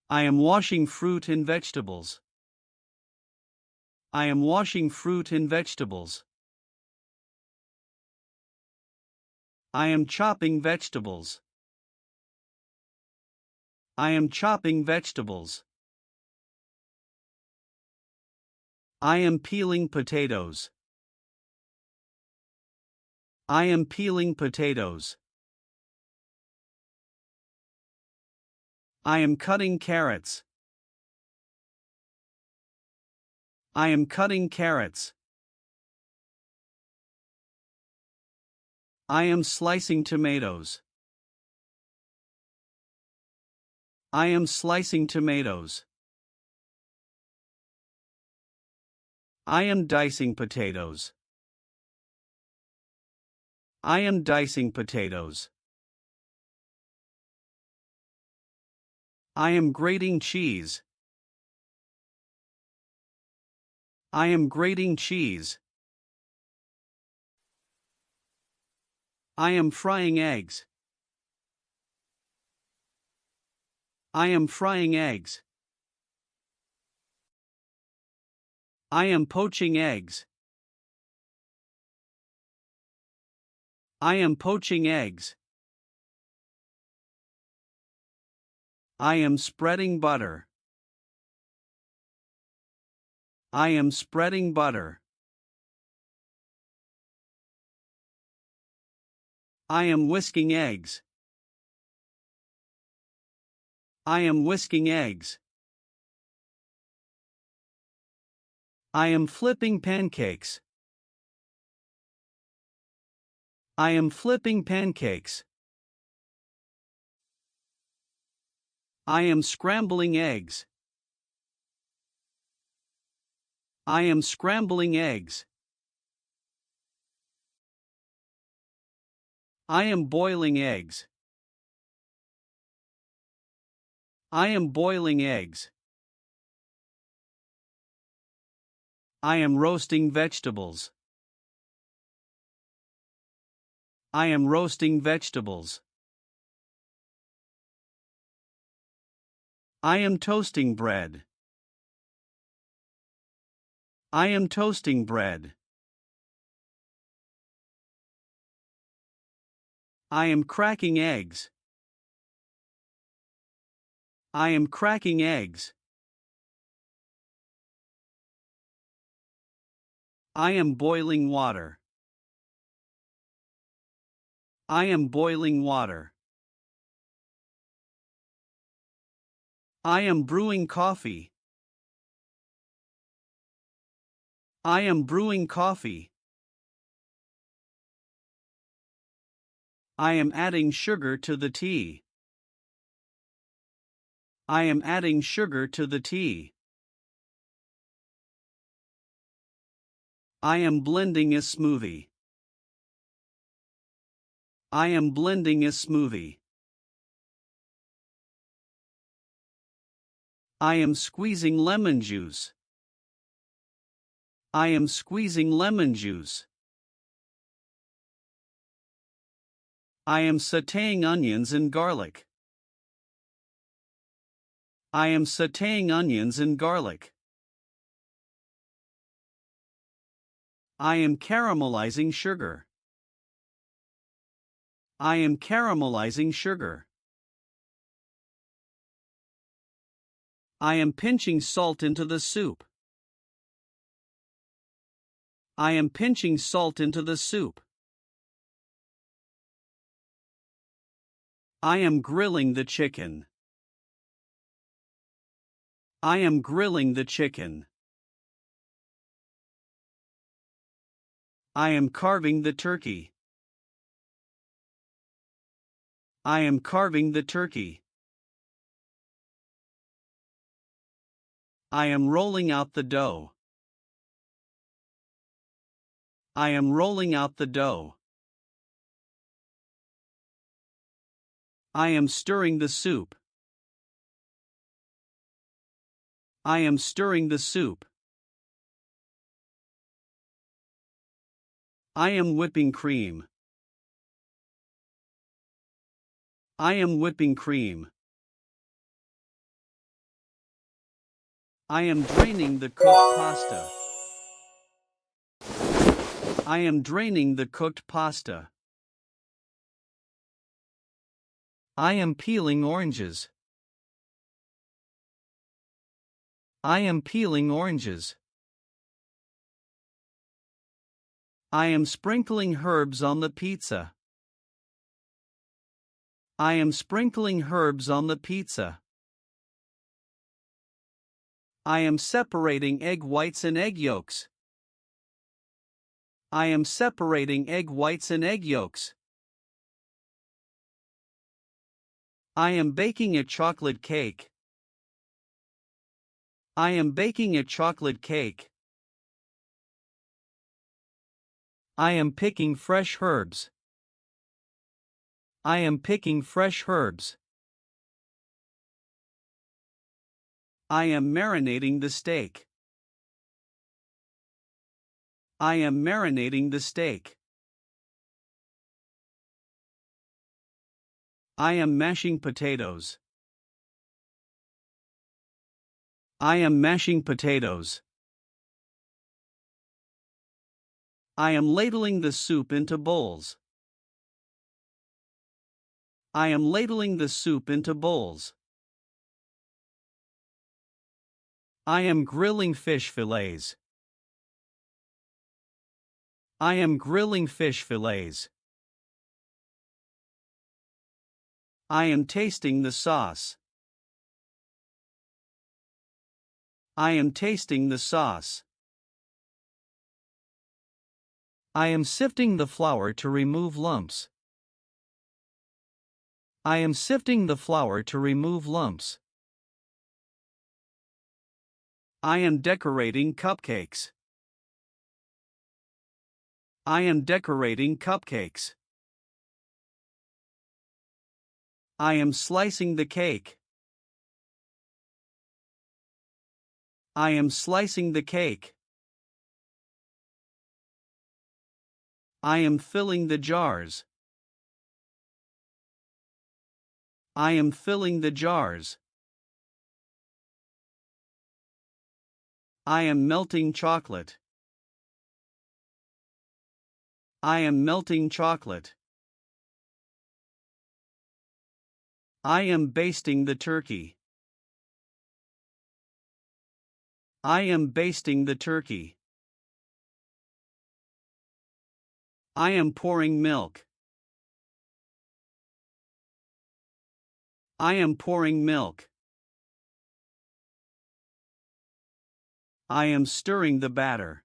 I am washing fruit and vegetables. I am washing fruit and vegetables. I am chopping vegetables. I am chopping vegetables. I am peeling potatoes. I am peeling potatoes. I am cutting carrots. I am cutting carrots. I am slicing tomatoes. I am slicing tomatoes. I am dicing potatoes. I am dicing potatoes. I am grating cheese. I am grating cheese. I am frying eggs. I am frying eggs. I am poaching eggs. I am poaching eggs. I am spreading butter. I am spreading butter. I am whisking eggs. I am whisking eggs. I am flipping pancakes. I am flipping pancakes. I am scrambling eggs. I am scrambling eggs. I am boiling eggs. I am boiling eggs. I am roasting vegetables. I am roasting vegetables. I am toasting bread. I am toasting bread. I am cracking eggs. I am cracking eggs. I am boiling water. I am boiling water. I am brewing coffee. I am brewing coffee. I am adding sugar to the tea. I am adding sugar to the tea. I am blending a smoothie. I am blending a smoothie. I am squeezing lemon juice. I am squeezing lemon juice. I am sautéing onions and garlic. I am sautéing onions and garlic. I am caramelizing sugar. I am caramelizing sugar. I am pinching salt into the soup. I am pinching salt into the soup. I am grilling the chicken. I am grilling the chicken. I am carving the turkey. I am carving the turkey. I am rolling out the dough. I am rolling out the dough. I am stirring the soup. I am stirring the soup. I am whipping cream. I am whipping cream. I am draining the cooked pasta. I am draining the cooked pasta. I am peeling oranges. I am peeling oranges. I am sprinkling herbs on the pizza. I am sprinkling herbs on the pizza. I am separating egg whites and egg yolks. I am separating egg whites and egg yolks. I am baking a chocolate cake. I am baking a chocolate cake. I am picking fresh herbs. I am picking fresh herbs. I am marinating the steak. I am marinating the steak. I am mashing potatoes. I am mashing potatoes. I am ladling the soup into bowls. I am ladling the soup into bowls. I am grilling fish fillets. I am grilling fish fillets. I am tasting the sauce. I am tasting the sauce. I am sifting the flour to remove lumps. I am sifting the flour to remove lumps. I am decorating cupcakes. I am decorating cupcakes. I am slicing the cake. I am slicing the cake. I am filling the jars. I am filling the jars. I am melting chocolate. I am melting chocolate. I am basting the turkey. I am basting the turkey. I am pouring milk. I am pouring milk. I am stirring the batter.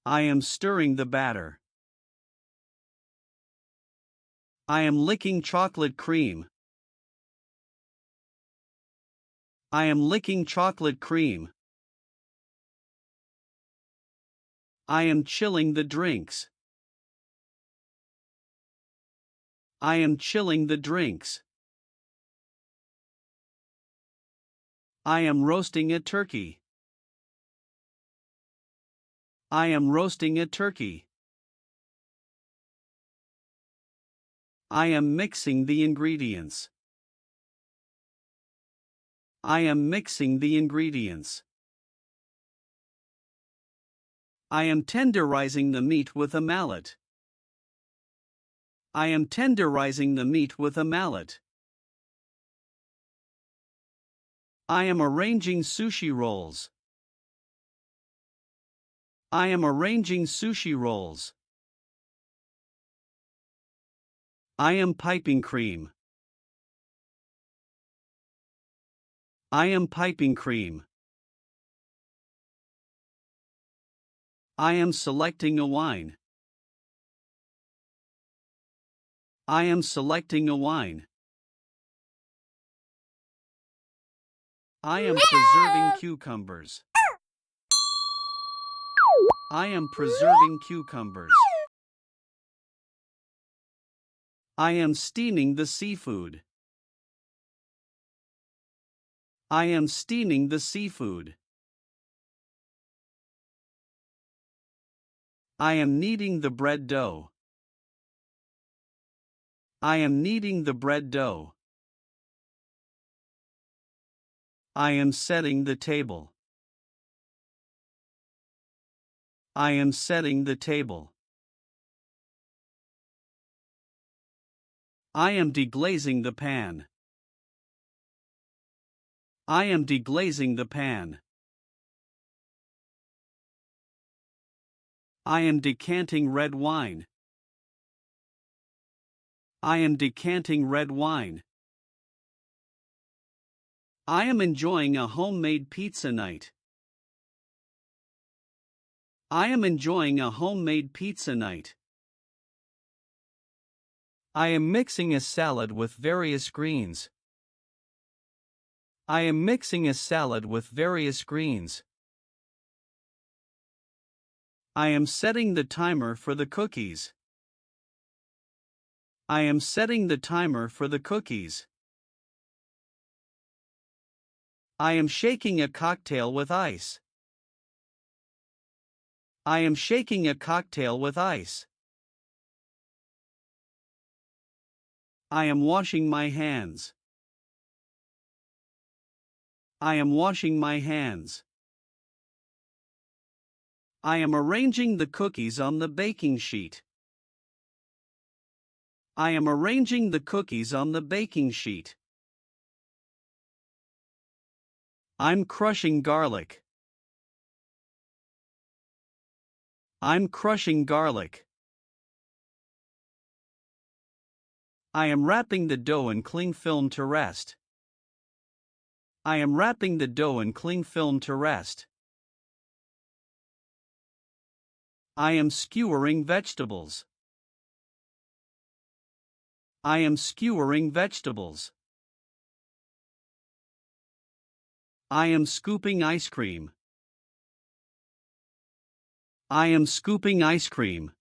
I am stirring the batter. I am licking chocolate cream. I am licking chocolate cream. I am chilling the drinks. I am chilling the drinks. I am roasting a turkey. I am roasting a turkey. I am mixing the ingredients. I am mixing the ingredients. I am tenderizing the meat with a mallet. I am tenderizing the meat with a mallet. I am arranging sushi rolls. I am arranging sushi rolls. I am piping cream. I am piping cream. I am selecting a wine. I am selecting a wine. I am preserving cucumbers. I am preserving cucumbers. I am steaming the seafood. I am steaming the seafood. I am kneading the bread dough. I am kneading the bread dough. I am setting the table. I am setting the table. I am deglazing the pan. I am deglazing the pan. I am decanting red wine. I am decanting red wine. I am enjoying a homemade pizza night. I am enjoying a homemade pizza night. I am mixing a salad with various greens. I am mixing a salad with various greens. I am setting the timer for the cookies. I am setting the timer for the cookies. I am shaking a cocktail with ice. I am shaking a cocktail with ice. I am washing my hands. I am washing my hands. I am arranging the cookies on the baking sheet. I am arranging the cookies on the baking sheet. I'm crushing garlic. I'm crushing garlic. I am wrapping the dough in cling film to rest. I am wrapping the dough in cling film to rest. I am skewering vegetables. I am skewering vegetables. I am scooping ice cream. I am scooping ice cream.